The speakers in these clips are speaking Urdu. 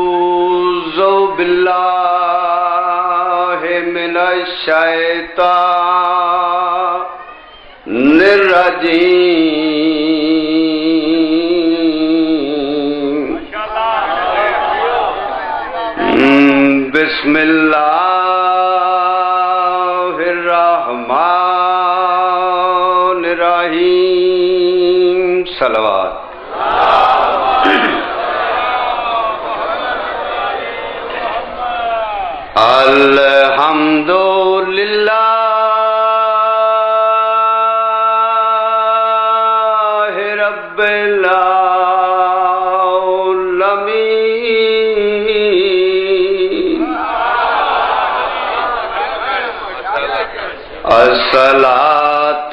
أعوذ بالله من الشيطان الرجيم بسم الله الرحمن الرحيم صلوات الحمد لله رب العالمين الصلاة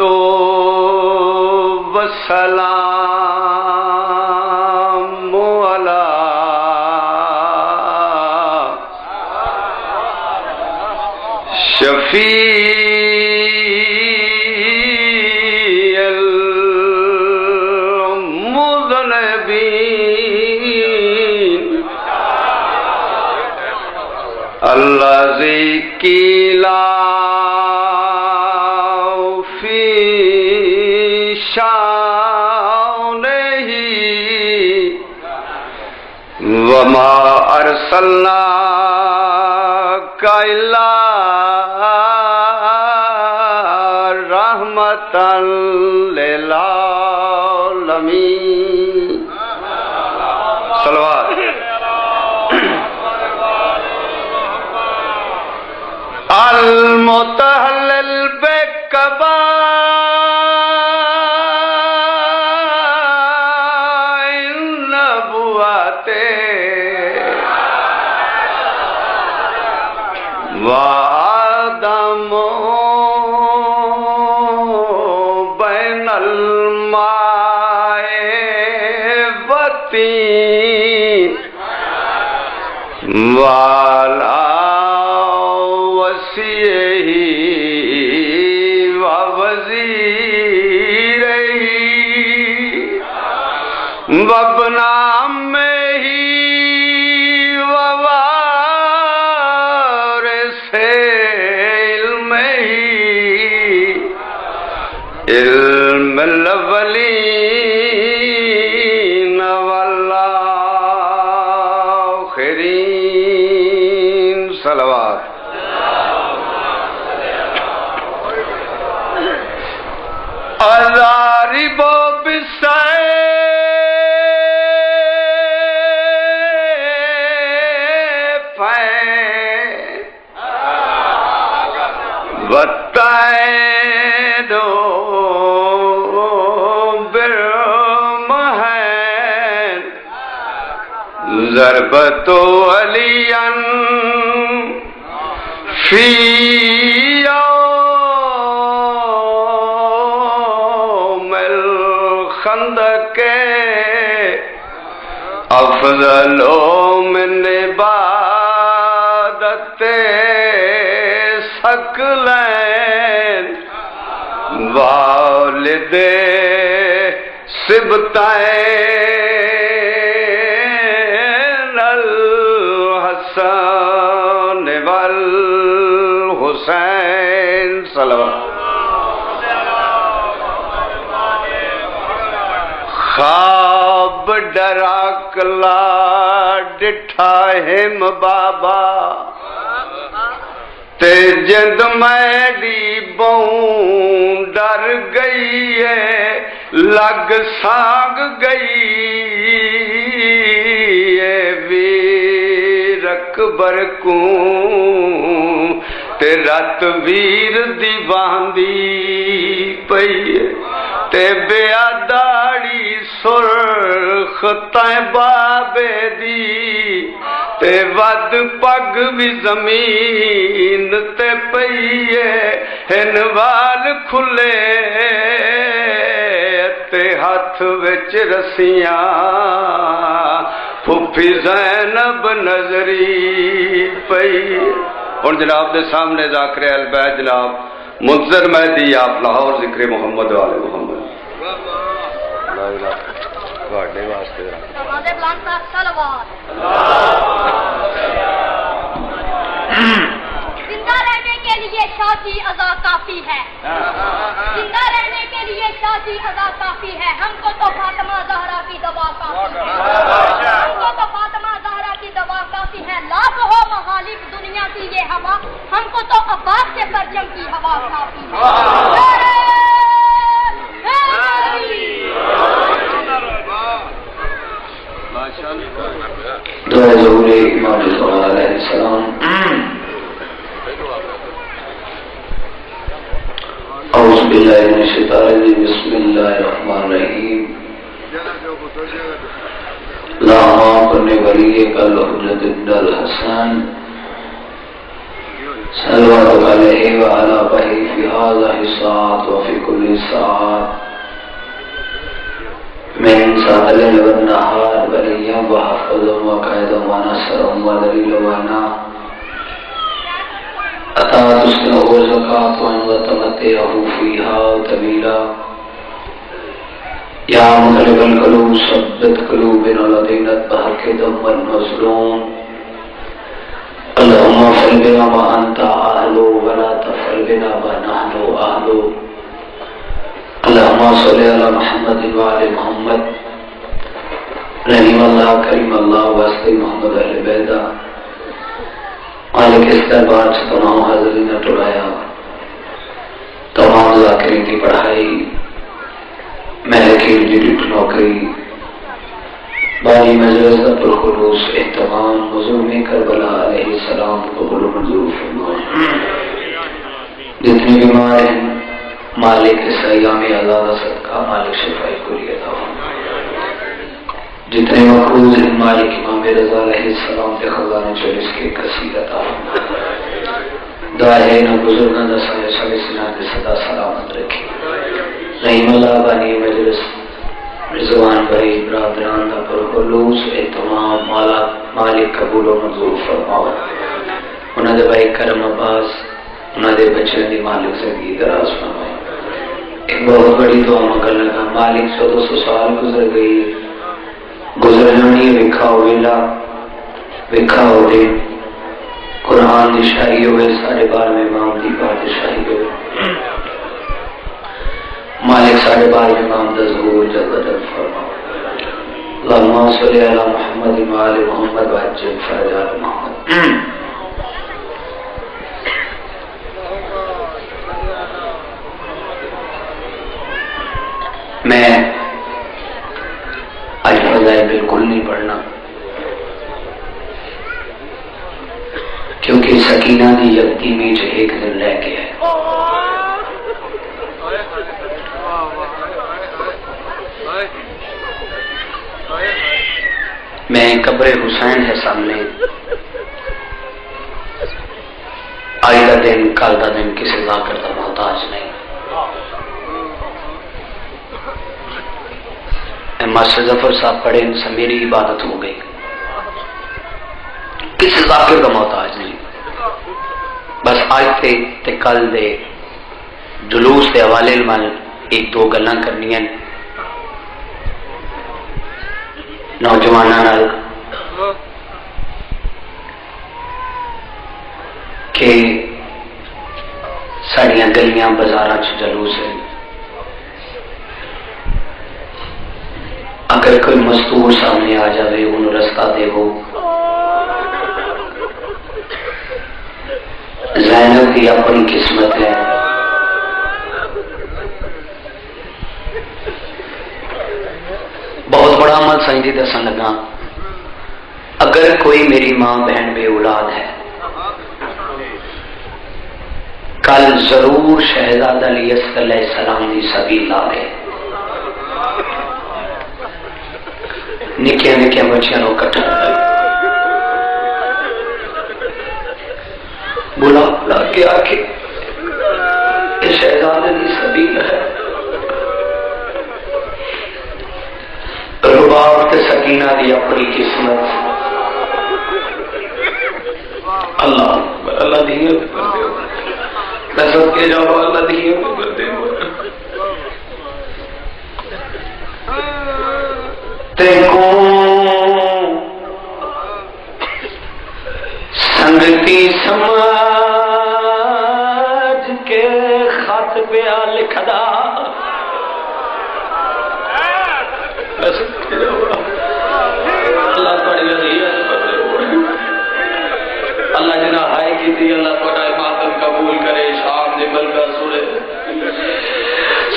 والسلام على شفيع المذنبين الذي قيل في شانه وما أرسلناك إلا رحمة للعالمين صلوات المتهلل بكبائر النبوات وآدم بين الماء والطين وعلى وصيه ووزيره وابن عمه ووارث علمه علم الأولين والآخرين صلوات الضارب بالسيفين والطير بالرمحين ضربة عليا في يوم الخندق أفضل من عبادت ثقلین والد سبتین الحسن والحسین صلوات خواب ڈرا کلا ڈٹھا ہم بابا تے جند میڈی بہوں ڈر گئی ہے لگ ساگ گئی ہے ویر اکبر کو تے رات ویر دی باندی پئی تے بیا داڑی سرخ تائیں بابے دی تے ود پگ بھی زمین تے پئیے ہن وال کھلے تے ہاتھ وچ رسیاں پھپھی زینب نظری پئی اور جناب دے سامنے ذاکر البیت جناب منتظر مہدی آپ لاہور ذکر محمد والے محمد ਤੁਹਾਡੇ ਵਾਸਤੇ ہمارے بلند کا صلوات زندہ رہنے کے لیے شادی ادا کافی ہے زندہ رہنے کے لیے شادی ادا کافی ہے ہم کو تو فاطمہ زہرا کی دوا کافی ہے ہم کو تو فاطمہ زہرا کی دوا کافی ہے لاکھ ہو مخالف دنیا کی یہ ہوا ہم کو تو عباس کے پرچم کی ہوا کافی ہے دعا ظہور امام زمان علیہ السلام اعوذ باللہ من الشیطان الرجیم بسم اللہ الرحمن الرحیم لاما کرنے ولی کل حجت ابن الحسن صلوات علیہ وعلا بہی فی هذا الساعت وفی کل ساعت من ساعت والنهار وليا وحفظا وقائدا ونصرا ودليلا ونا أتى تسنه زكاة وتمتعه فيها طويلا يا مقلب القلوب ثبت قلوبنا الذين اتبعك دوما مظلوم اللهم اغفر بنا ما أنت أهل ولا تغفر بنا ما نحن أهل اللهم صل على محمد وعلى محمد رحم اللہ کریم اللہ واسطے محمد اہل بیدہ مالک اس دربار سے تمام حاضرین ٹرایا تمام ذاکرین کی پڑھائی مہلکین کی نوکری بانی مجلس پر خلوص اہتمام حضور میں کربلا علیہ السلام قبول و منظور فرمائے جتنے بیمار ہیں مالک اس ایام آزادہ صدقہ مالک شفائی کلی عطا فرمائے جتنے مقروض ہیں مالک امام رضا علیہ السلام کے خزانے چورس کے کثیر عطا فرمائے دعا ہے نہ بزرگاں دا سایہ شاہ سنات صدا سلامت رکھی رحیم اللہ بانی مجلس رضوان بھائی برادران دا پر خلوص اہتمام مالک قبول و منظور فرمائے انہاں دے بھائی کرم عباس انہاں دے بچے دی مالک زندگی دراز فرمائے ایک بہت بڑی دعا مگر لگا مالک 100 سال گزر گئی گزر جانی وکھا ویلا وکھا ہو گئے قرآن دی شاہی ہوئے ساڑھے بار میں امام دی بادشاہی ہوئے مالک ساڑھے بار میں امام دا ظہور جلد جلد فرما اللہم صلی علی محمد وآل محمد وعجل فرج آل محمد میں آج فضائل بالکل نہیں پڑھنا کیونکہ سکینہ دی یکتی میچ ایک دن رہ گیا ہے میں قبر حسین ہے سامنے آج کا دن کل کا دن کسی ذاکر کا محتاج نہیں ماسٹر ظفر صاحب پڑھے ان سے میری عبادت ہو گئی کسی ذاکر کا محتاج نہیں بس آج تے کل دے جلوس کے حوالے میں ایک دو گلاں کرنی ہیں نوجوانوں کہ ساڑیاں گلیاں بازاراں چ جلوس ہیں اگر کوئی مستور سامنے آ جائے انہوں رستہ دے ہو زینب کی اپنی قسمت ہے بہت بڑا عمل سنجی دسن لگا اگر کوئی میری ماں بہن بے اولاد ہے کل ضرور شہزادہ علیہ السلام کی سبیل لا لے نکے نکے بچیاں نو کٹھا بلا بلا کے آکے یہ شہزادے دی سبیل ہے رباب تے سکینہ دی اپنی قسمت اللہ اللہ دیئے کر دے نسب کے جاؤ اللہ دیئے کر دے تے کو سنگتی سماج کے خط پہ لکھدا اللہ تھوڑی عزیز اللہ جنا ہائے کی تھی اللہ تھوڑا ماتم قبول کرے شام دے بلکہ سورے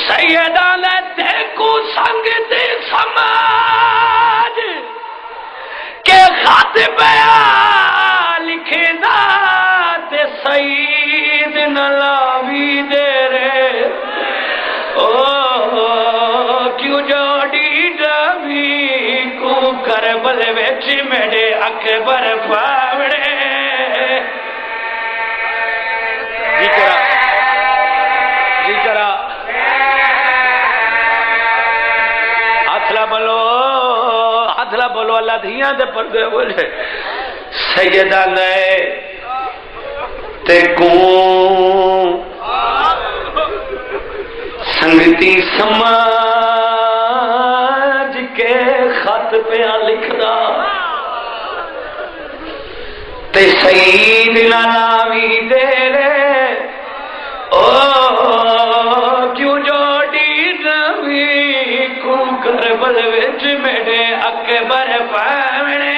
سیدہ لیتے کو سنگ دے سماج کے خط بیان لکھے دا تے سید نلاوی دے رے کیوں جوڑی ڈبی کو کربل وچ میرے اکبر پاوڑے جی کرا ہاتھلا بولو اللہ دھیاں دے پردے بولے سیدہ لے تے کون سنگتی سماج کے خط پہ لکھدا تے سید نامی دے رے کیوں جوڑی نبی کو کربل وچ میرے اکبر پاونے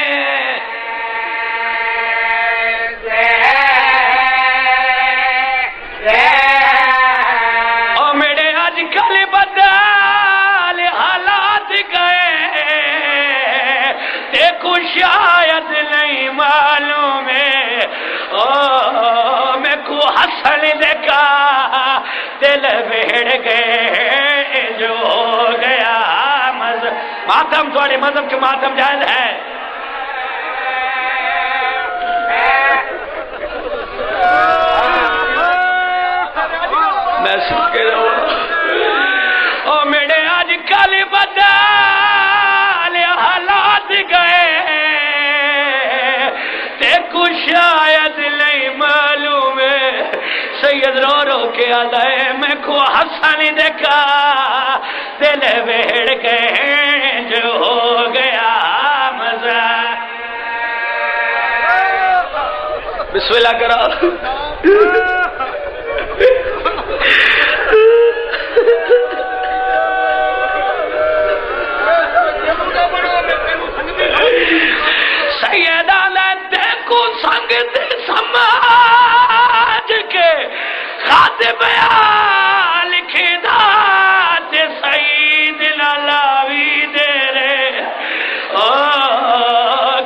شاید نہیں معلوم ہے میں کو حسن دیکھا دل بھیڑ گئے جو ہو گیا ماتم تھوڑے مذہب کے ماتم جائز ہے میں سن کے رہا میرے آج کل بدل حالات گئے شاید نہیں معلوم ہے سید رو رو کے آدھے میں کو حسن دیکھا دل بیڑ گئے جو ہو گیا مزہ بسم اللہ کرا سیدہ سنگ دے سماج کے خط بیان لکھے دا تے سید نالاوی دے رے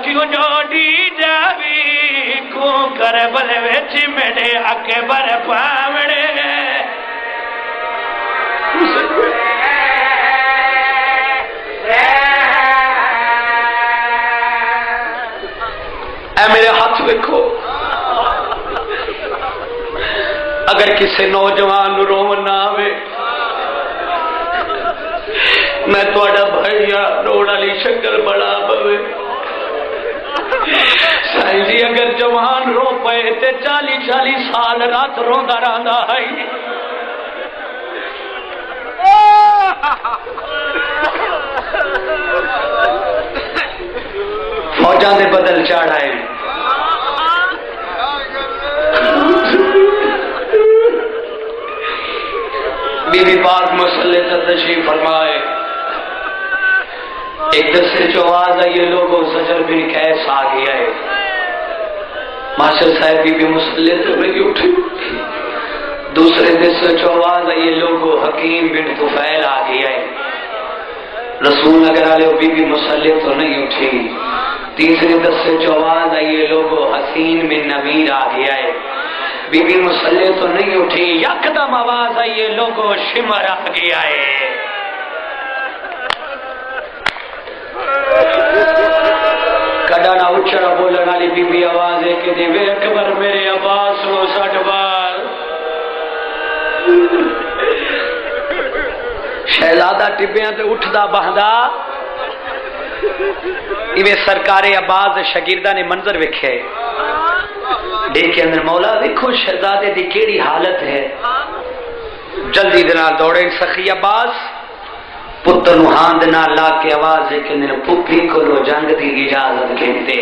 کیوں جوڑی جاوی کو کربل وچ میرے اکبر پاوڑے اے میرے ہاتھ دیکھو اگر کسی نوجوان روم نہ آوے میں تھوڑا بھائیا روڑا لی شکل بڑا بوے سائیں جی اگر جوان رو پے تے 40 سال رات روندا رہندا ہے فوجاں دے بدل چاڑھائے بی بی پاک مسئلے سے تشریف فرمائے ایک دستے جو آواز ہے یہ لوگوں زجر بن قیس آ گیا ہے ماشاء صاحب بی بی مسئلے سے نہیں اٹھی دوسرے دستے جو آواز ہے یہ لوگوں حکیم بن طفیل آ گیا ہے رسول اگر آلے بی بی مسئلے تو نہیں اٹھی تیسرے دستے جو آواز ہے یہ لوگوں حسین بن نویر آ گیا ہے بی بی مسلح تو نہیں اٹھی یکدم آواز ہے یہ لوگوں شمر آ گیا ہے کڈانا اچھڑا بولن والی بی بی آواز ہے کہ دیوے اکبر میرے عباس رو 60 بار شہزادہ ٹبیاں تے اٹھدا بہندا ایویں سرکار عباس شاگردہ نے منظر ویکھے دیکھے اندر مولا دیکھو شہزادے دی کیڑی حالت ہے جلدی دنال دوڑے سخی عباس پتر نو ہاند نہ لا کے آواز ہے کہ نے پھپھی کو لو جنگ دی اجازت کہتے.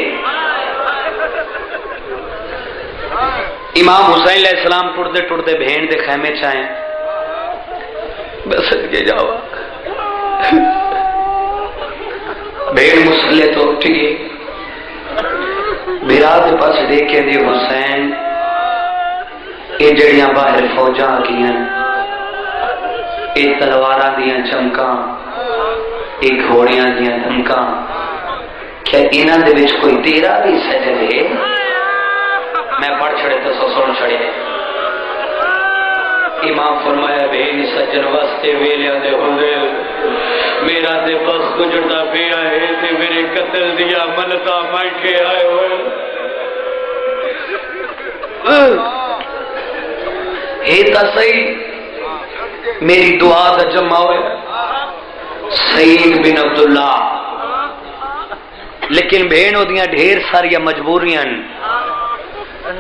امام حسین علیہ السلام ٹردے ٹردے بہن دے خیمے چائیں بس کے جاوا بہن مسلے تو اٹھ گئی میرا دے پاس دیکھے دی حسین یہ جڑیاں باہر فوجاں کیاں یہ تلواراں دیاں چمکاں یہ گھوڑیاں دیاں دھمکاں کیا انہاں دے وچ کوئی تیرا بھی سجد ہے؟ میں پڑھ چھڑے تو سن چھڑے. امام فرمایا بہن سجن واسطے ویلیاں دے ہوندے میرا تے بس گزردا پیا ہے تے میرے قتل دیا منتا مانگ کے آئے ہوئے اے تا صحیح میری دعا دا جمع ہوئے سعید بن عبداللہ. لیکن بہنوں دیاں ڈھیر ساری مجبوریاں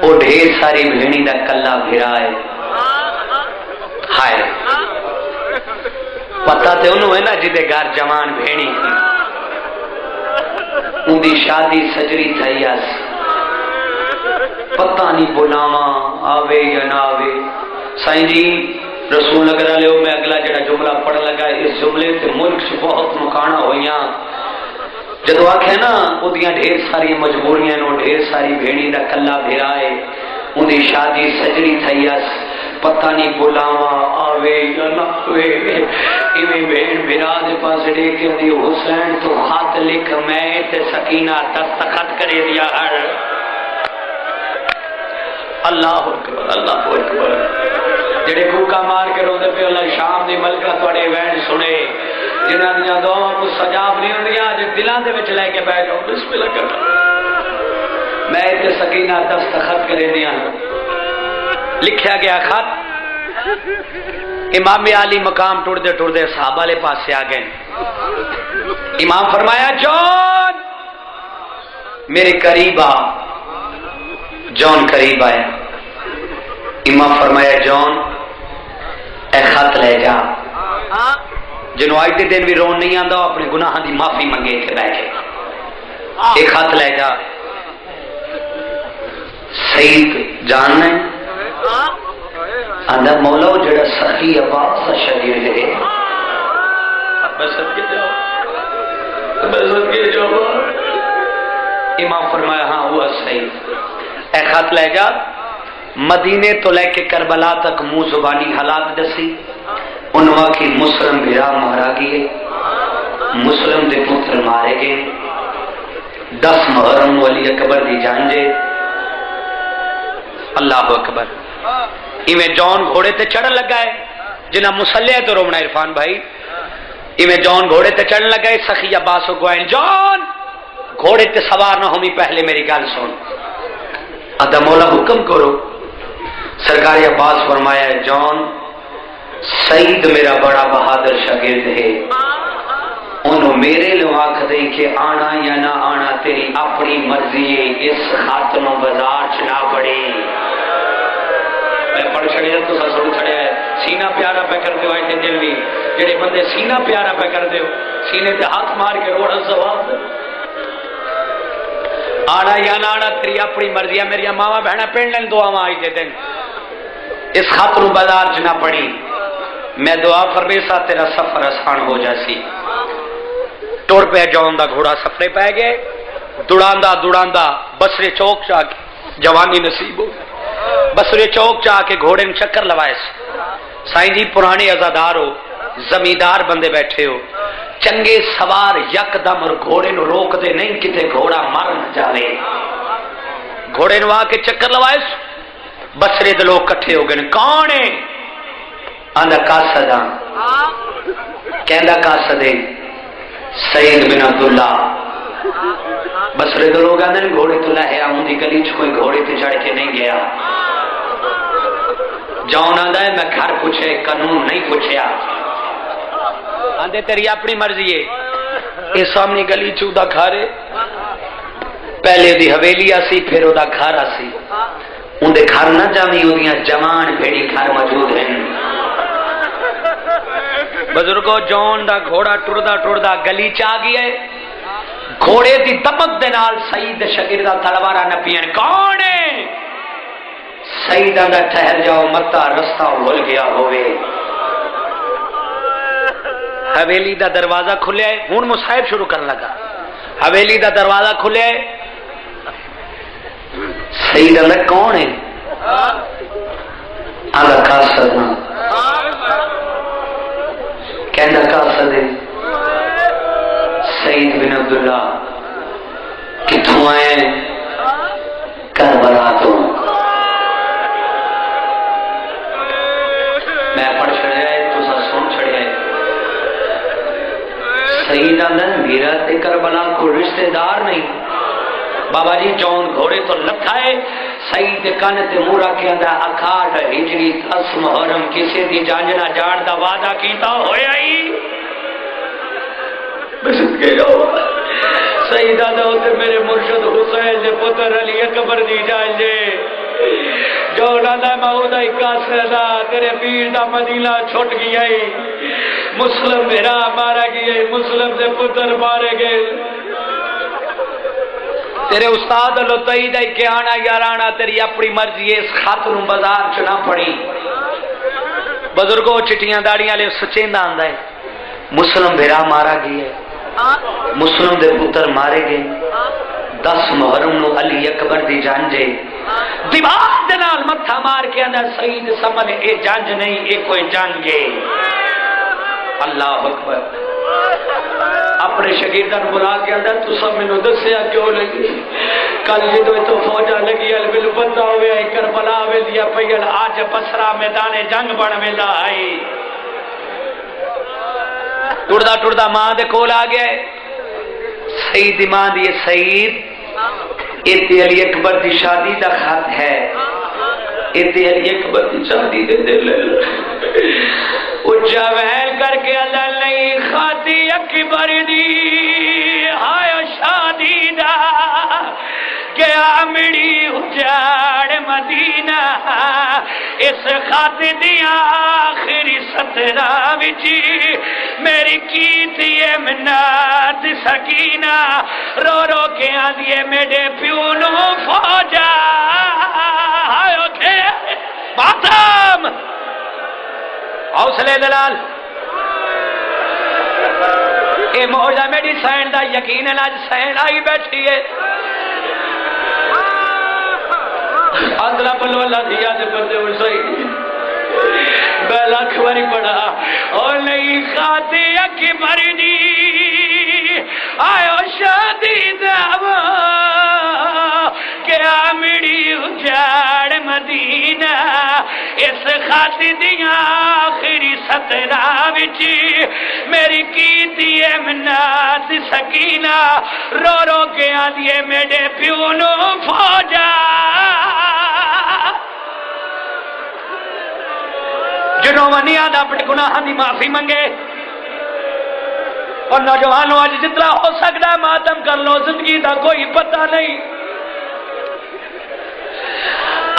وہ ڈھیر ساری بھیڑی دا کلا بھیرا ہے. ہائے پتہ تے انہوں ہے نا جدے گھر جوان بھیڑی تھی ان دی شادی سجری تھی آس پتہ نہیں بلاواں آوے یا نہ آوے. سائیں جی رسول اگر لے میں اگلا جڑا جملہ پڑھ لگا اس جملے تے ملک سے بہت مکانا ہوئیاں جدو آکھے نا وہ دیاں ڈھیر ساری مجبوریاں نو ڈھیر ساری بھیڑی دا کلا بھیرائے ان دی شادی سجری تھی آس پتہ نہیں بلاواں آوے یا نہ آوے. ایویں بھیڑ بھیرا دے پاس دیکھے دی حسین تو ہاتھ لکھ میں تے سکینہ دستخط کرے دیا ہر. اللہ اکبر اللہ اکبر. جڑے کوکا مار کے روندے پہ اللہ شام دی ملکہ توڑے وین سنے جنہاں دیاں دعاواں کو سجاب نہیں ہوندیاں جے دلاں دے وچ لے کے بیٹھ جاؤ بسم اللہ کرنا میں تے سکینہ دستخط کرے دیاں. لکھیا گیا خط امام علی مقام ٹردے ٹردے صحابہ لے پاس سے آ گئے. امام فرمایا جون میرے قریب آ. جون قریب آئے. امام فرمایا جون اے خط لے جا. جنہوں آج دے دن بھی رون نہیں آندا اپنے گناہاں دی معافی منگے تھے بیٹھے. ایک خط لے جا. سعید جاننا ہے آندا مولا جڑا سخی عباس شاگرد ہے بس کے جاؤ. امام فرمایا ہاں ہوا صحیح. اے خط لے جا مدینے تو لے کے کربلا تک منہ زبانی حالات دسی. انہوں کی مسلم بھیرا مارا گئے مسلم دے پتر مارے گئے 10 محرم ولی اکبر دی جانجے. اللہ اکبر. ایویں جون گھوڑے تے چڑھن لگا ہے جنہ مسلح تو رومنا عرفان بھائی. ایویں جون گھوڑے تے چڑھن لگا ہے سخی عباس کو گوائن جون گھوڑے تے سوار نہ ہومی پہلے میری گل سن. ادا مولا حکم کرو. سرکار عباس فرمایا جون سعید میرا بڑا بہادر شاگرد ہے انہوں میرے لو آکھ دیں کہ آنا یا نہ آنا تیری اپنی مرضی ہے. اس خاتم بازار چلا پڑے. میں پڑھ چھڑے تو سن چھڑے ہے سینہ پیارا پہ کر دے آئے دل بھی جڑے بندے سینہ پیارا پہ کر دے سینے تے ہاتھ مار کے روڑا سواب آنا یا نہ آنا تیری اپنی مرضی ہے. میری ماما بہنا پینڈ لیں دعا ماں آئی دے دن اس خاتم بازار چنا پڑی. میں دعا فرمیسا تیرا سفر آسان ہو جاسی. ٹور پہ جون دا گھوڑا سفرے پہ گئے دوڑاندہ دوڑاندہ بسرے چوک چاہ کے جوانی نصیب ہو بسرے چوک چاہ کے گھوڑے میں چکر لوائے. سائیں جی پرانے ازادار ہو زمیندار بندے بیٹھے ہو چنگے سوار یک دم اور گھوڑے نو روک دے نہیں کتے گھوڑا مر نہ جاوے. گھوڑے نو آ کے چکر لوائے بسرے دے لوگ کٹھے ہو گئے. کون ہے آندا قاصداں کہندا قاصدے سعید بن عبداللہ. بسرے دے لوگ آندے گھوڑے تو لہیا ہوں دی گلی چ کوئی گھوڑے تے چڑھ کے نہیں گیا. جون آندا ہے میں گھر پوچھے قانون نہیں پوچھیا. آندے تیری اپنی مرضی ہے. اے سامنے گلی چ دا گھر ہے پہلے دی حویلی آسی پھر او دا گھر آسی. ان دے گھر نہ جاویں اودیاں جوان بھیڑی گھر موجود ہیں. بزرگو جون دا گھوڑا ٹردا گلی چ آ گیا ہے، گھوڑے دی دمک دے نال سعید شاگردہ تلوارا نہ پین کون ہے؟ سعید دا ٹھہر جاؤ متا رستہ بھول گیا ہوئے۔ حویلی دا دروازہ کھلیا ہے، ہن مصاحب شروع کرن لگا۔ حویلی دا دروازہ کھلیا ہے، سعید دا کون ہے؟ آگا قاصد نا کہندا قاصد ہے سعید بن عبداللہ، کتھوں آئے؟ کربلا تو۔ میں پڑھ چھڑیا ہے تو سن چھڑیا ہے۔ سعید آندا میرا تے کربلا کو رشتہ دار نہیں۔ بابا جی جون گھوڑے تو لٹھا ہے، سعید کن تے مورا کے آندا 68 ہجری 10 محرم کسے دی جانجنا جان دا وعدہ کیتا ہویا ہی بسط گیا۔ سعید آندا تے میرے مرشد حسین دے پتر علی اکبر دی جان جے جون آندا مودا قاصدہ تیرے پیر دا مدینہ چھٹ گیا ہے، مسلم میرا مارا گیا ہے، مسلم دے پتر مارے گئے، تیرے استاد لطائی دائی کہ آنا یارانا تیری اپنی مرضی ہے، اس خط نو بازار چنا پڑی۔ بزرگوں چٹیاں داڑیاں لے سچیندہ آندہ ہے، مسلم بھیرا مارا گیا ہے، مسلم دے پتر مارے گئے، 10 محرم نو علی اکبر دی جانجے دیوار دنال متھا مار کے اندر سعید سمجھ اے جانج نہیں اے کوئی جانگے۔ اللہ اکبر۔ اپنے شاگرداں بلا کے اندر تو سب مینوں دسیا کیوں لگی؟ کل جدو تو فوجا لگی مینوں پتہ ہویا کربلا ویلیا پئیل اج بصرہ میدان جنگ بن ویلا آئی۔ ٹردا ماں دے کول آ گیا ہے، سعید دی ماں دی سعید ایتے علی اکبر دی شادی دا خط ہے، ایتے علی اکبر دی شادی دے دل اچھا وحل کر کے اللہ نہیں خاتی اکبر دی آیا شادی دا گیا مڑی اجاڑ مدینہ، اس خط دی آخری 17 وچی میری کیتی منات سکینہ، رو رو کے آدھیے میرے پیونو فوجا آئے تھے باتم حوصلے دلال اے موجہ میری سین دا یقین آج سین آئی بیٹھی ہے۔ اندلہ پلو اللہ دیا دے پردے اور صحیح بیلا کھواری پڑا اور نہیں خاتے اکبر دی آئے شادی دعویٰ کیا میری اجاڑ مدینہ، اس خط دیا آخری 17 وچی میری کیتی منات سکینہ، رو رو کے آدھیے میرے پیونو فوجا جنہوں منی آدھا اپنے گناہاں دی معافی منگے۔ اور نوجوانوں آج جتنا ہو سکتا ہے ماتم کر لو، زندگی دا کوئی پتہ نہیں۔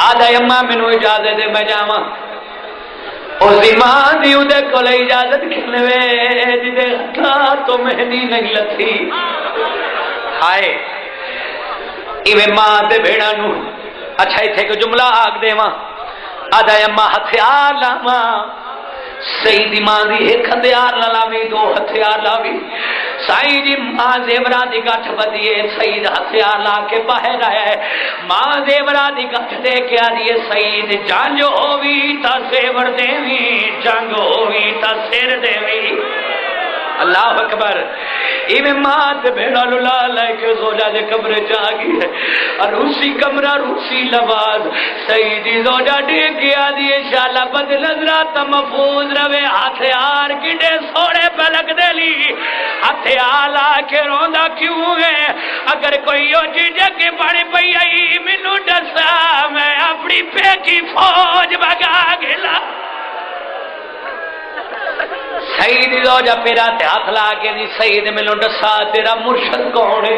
آدھا اماں مینوں اجازت دے میں جاواں، اس دی ماں دی اودے کول اجازت کھلوے جدے ہتھاں تو مہندی نہیں لتھی۔ ہائے ایویں ماں تے بھیڑاں نوں اچھا ایتھے کو جملہ آکھ دیواں، آدھا اماں ہتھیار لاواں، سعید ماں دی ایک ہتھیار لاوی، 2 ہتھیار لاوی، سائی جی ماں زیورا دی گٹھ بدیے، سعید ہتھیار لا کے باہر آیا ہے، ماں زیورا دی گٹھ دے کے آدیے سعید جنگ ہووی تا زیور دیوی، جنگ ہووی تا سر دیوی۔ اللہ اکبر۔ ایویں ماں تے بھیڑا لولا لے کے زوجہ دے کمرے جا گئی ہے، اور روسی کمرہ روسی لباس سیدی زوجہ ڈیگ گیا دی انشاءاللہ بد نظرات محفوظ روے، ہتھیار کڈے سوڑے پہ لگ دے لی، ہتھیار لا کے روندا کیوں ہے؟ اگر کوئی او جیجے کے بڑے پئی آئی مینوں دسا میں اپنی پے کی فوج بگا گلا۔ سعید زوجہ پیرا تے ہاتھ لا کے دی سعید مینوں دسا تیرا مرشد کون ہے؟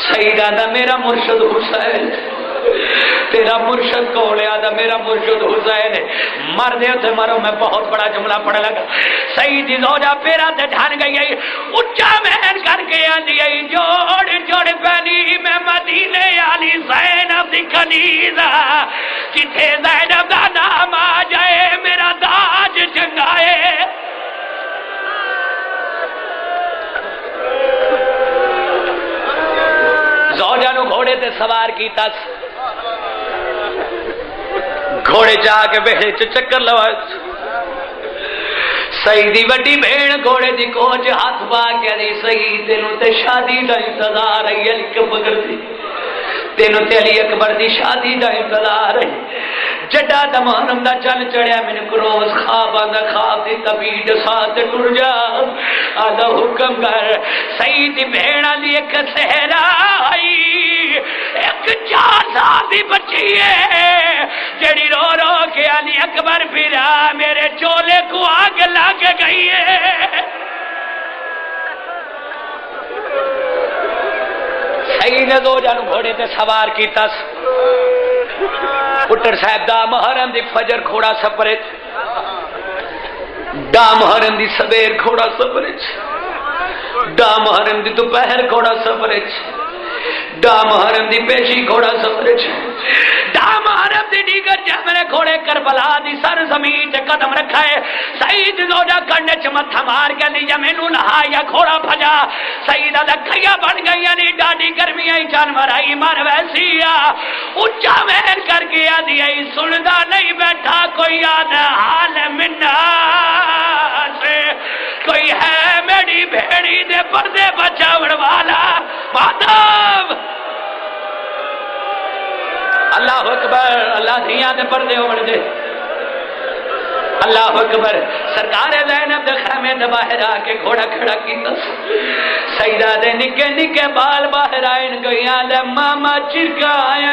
سعید آندا میرا مرشد حسین۔ تیرا مرشد کولے آدھا میرا مرشد حسین ہے مر دے تے مرو میں بہت بڑا جملہ پڑھ لگا سیدی زوجہ پیرا تے ڈھان گئی ہے اچھا مہن کر کے آندی ہے جوڑ جوڑ پہنی میں مدینے آلی زینب دی کنیزہ جتھے زینب دا نام آ جائے میرا داج چنگائے زوجہ نو گھوڑے تے سوار کیتا گھوڑے جا کے بیڑے چکر لوا سیدی وڈی بھیڑ گھوڑے دی کوچ ہاتھ پا کے علی سید تینوں تے شادی دا انتظار ہے علی کبر دی تینوں تے علی اکبر دی شادی دا انتظار ہے جڈا دمانم دا چل چڑیا من کروز خواب آدھا خواب دی طبیعت ساتھ ٹر جا آدھا حکم کر سیدی بھیڑا لی ایک سہرا آئی ایک 4 سال دی بچی ہے جڑی رو رو کے علی اکبر پھرا میرے چولے کو آگ لگ گئی ہے سید زوجہ نو گھوڑے تے سوار کیتا پٹر صاحب دا محرم دی فجر کھوڑا سفرے دا محرم دی سبیر کھوڑا سفرے دا محرم دی دوپہر کھوڑا سفرے دا محرم دی پیشی کھوڑا سفرے دا محرم دی دیگر جہمنے کھوڑے کربلا دی سر زمین تے قدم رکھا ہے سید زوجہ کرنے چمتھا مار کے لیا مینو نہا یا کھوڑا بھجا سیدہ لکھیا بن گئی یعنی ڈاڈی گرمی آئی جانور آئی مر ویسی اچھا مہن کر کے آدھی آئی سندا نہیں بیٹھا کوئی آدھ حال منہ سے کوئی ہے میری بھیڑی دے پردے بچاوڑ والا مادم اللہ اکبر اللہ دھیاں دے پردے اوڑ دے اللہ اکبر سرکار زینب دے خیمے دے باہر آ کے گھوڑا کھڑا کیتا سیدہ دے نکے نکے بال باہر آئین کوئی آدھے ماما چرکا آئے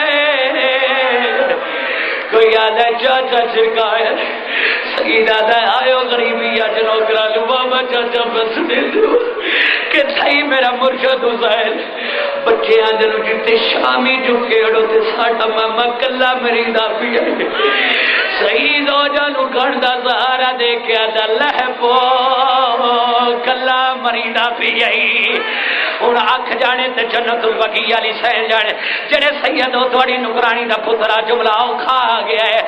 کوئی آدھے چاچا چرکا آئے سیدہ دے آئے غریبی یا جنوکرا لو بابا چاچا بس دے دو کہ صحیح میرا مرشد حسین بچے آدھے جتے شامی جو کیڑو تے ساٹا ماما کلا مریدہ بھی آئے صحیح زوجہ نو گھنڈا سہارا دے کے آدھا لہپو کلا مریدہ بھی آئی ان آنکھ جانے تے جنت البقیہ علی سین جانے جنہیں سید ہو توڑی نکرانی دا پترہ جملہ کھا گیا ہے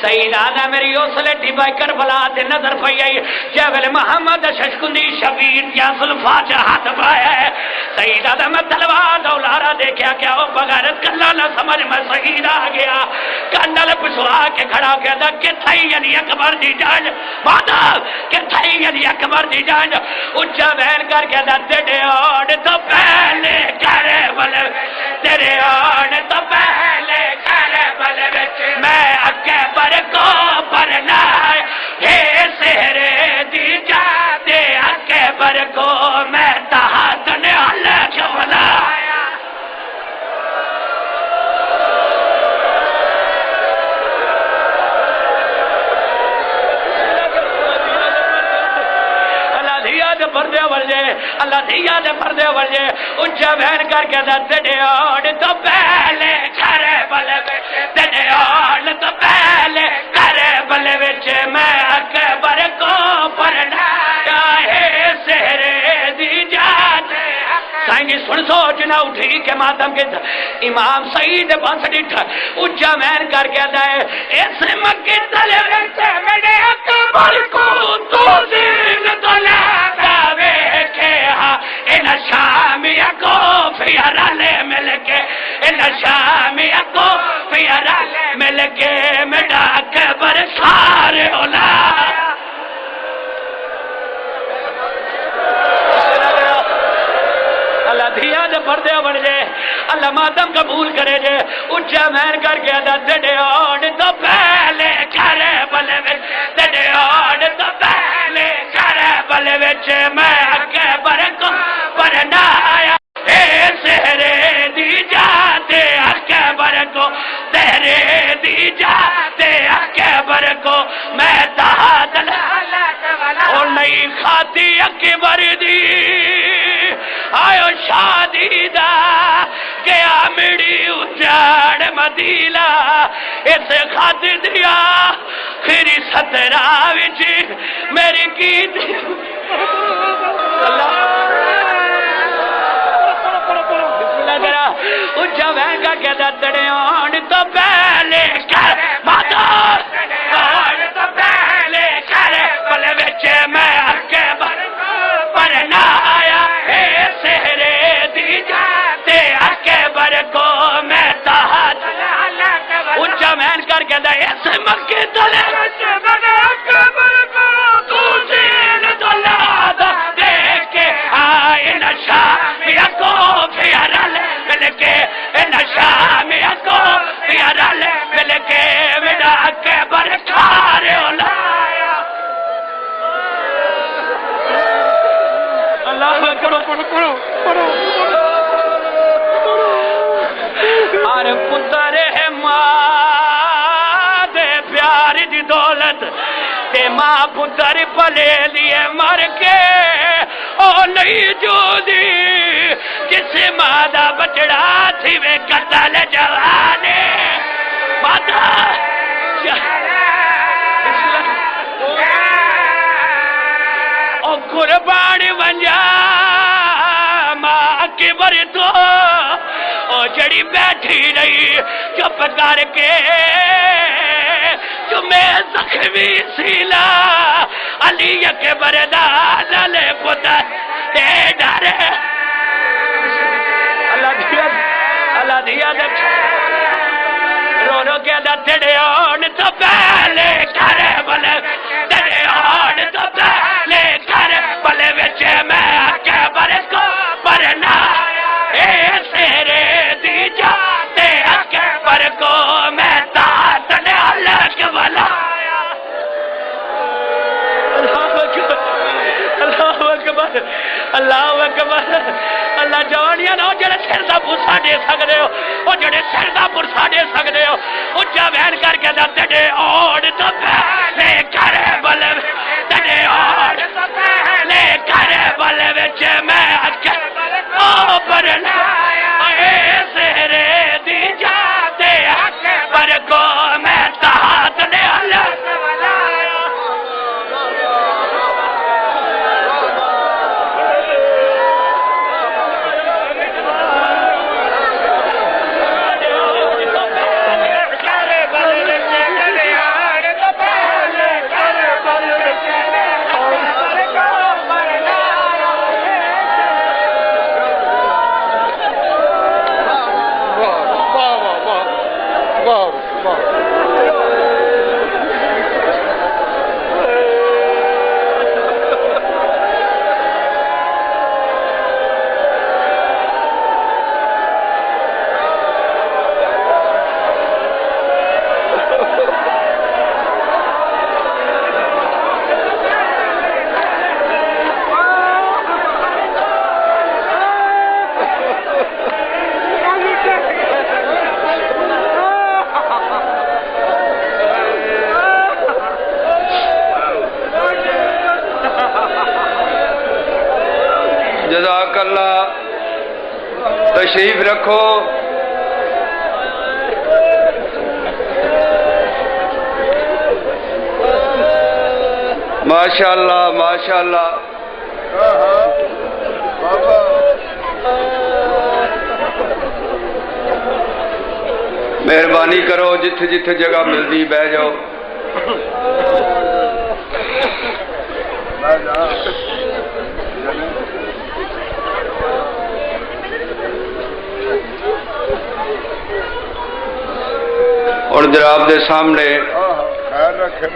سید آدھا میری اوسلٹی بائی کربلا تے نظر پئی آئی جیول محمد ششکندی شبیر یا سلفاج ہاتھ پایا ہے سید آدھا میں تلوار دولارا دیکھیا کیا وہ بغیرت کلا نہ سمجھ میں سید آ گیا کندل پسوا کے کھڑا کیا دا کہ تھائی یعنی اکبر دی جان مادا کہ تھائی یعنی اکبر دی جان اچھا بہن کر کے دا تیرے آڑ تو پہلے کرے بلے تیرے آڑ تو پہلے کرے بلے میں اکبر کو پرنا ہے سہرے دی جاتے اکبر کو میں تحت نے اللہ کیوں بلایا پردے ورجے اللہ دیا دے پردے ورجے اچھا بہن کر کے دے آڑ تو پہلے کھرے بلے بچے دے آڑ تو پہلے کھرے بلے بچے میں اکبر کو پڑھنا ہے سہرے دی جاتے سائنگی سن سوچنا اٹھی کے ماتم کے امام سعید بانس ڈٹھا اچھا بہن کر کے دے اس مکی تلے بچے میرے اکبر کو تو دین تو لاتا ان شامیہ کو فیرالے مل کے ان شامیہ کو فیرالے مل کے میڈا اکبر سارے اولا اللہ دھیا دے پردے بڑھ جے اللہ ماتم قبول کرے جے اچھا مہن کر کے دا دے آڑ تو پہلے کھرے بلے وچ دے آڑ تو پہلے کھرے بلے وچ میں اکبر کو پڑھنا آیا اے سہرے دی جاتے اکبر کو سہرے دی جاتے اکبر کو میں تحت اور نہیں کھاتی اکبر دی آئو شادی دا کہ آمڑی اجاڑ مدیلا اس خط دیا خیری سترہ وچ میری کی اچھا بہن کا کہتا تڑے آن تو پہلے کر ماتا آن تو پہلے کر پلے بچے میں آکے پر نہ آیا اے سہرے دی جاتے آکے بر کو میں تحت اچھا بہن کر کہتا اس مکہ تلے تو زین دولاد دیکھ کے آئے نشا میا کو پیارا لے مل کے نشا میا کو پیارا لے مل کے میرا کے برکھارے اولایا اللہ کرو اور پتر ہے ماں دے پیار دی دولت تے ماں پتر پلے لیے مر کے او نہیں جو دی جس ماں دا بچڑا تھی میں قتل جوانے ماتا او قربان ونجا ماں کے بر تو او جڑی بیٹھی رہی چپ کر کے تمہیں زخمی سیلا علی کے بردان لے پتر اے ڈارے اللہ دیا دکھ رو رو کے دا تیڑے آن تو پہلے کرے بلے تیڑے آن تو پہلے کرے بلے وچے میں آکے برس کو برنا اے سہرے دی جاتے آکے بر کو میں تاتنے اللہ کے بلا اللہ اکبر اللہ جوانیاں نہ جڑے سر دا پرسا دے سکدے ہو او جڑے سر دا پرسا دے سکدے ہو اچا بہن کر کے دا تڑے اوڑ تو پہلے کرے بلے تڑے اوڑ تو پہلے کرے بلے وچ میں اکے او برنا اے سہرے دی جاتے اکے پر کو میں تحت نے اللہ جزاک اللہ تشریف رکھو ماشاءاللہ ماشاءاللہ مہربانی کرو جتھے جتھے جگہ ملتی بہ جاؤ اور جناب دے سامنے خیر رکھے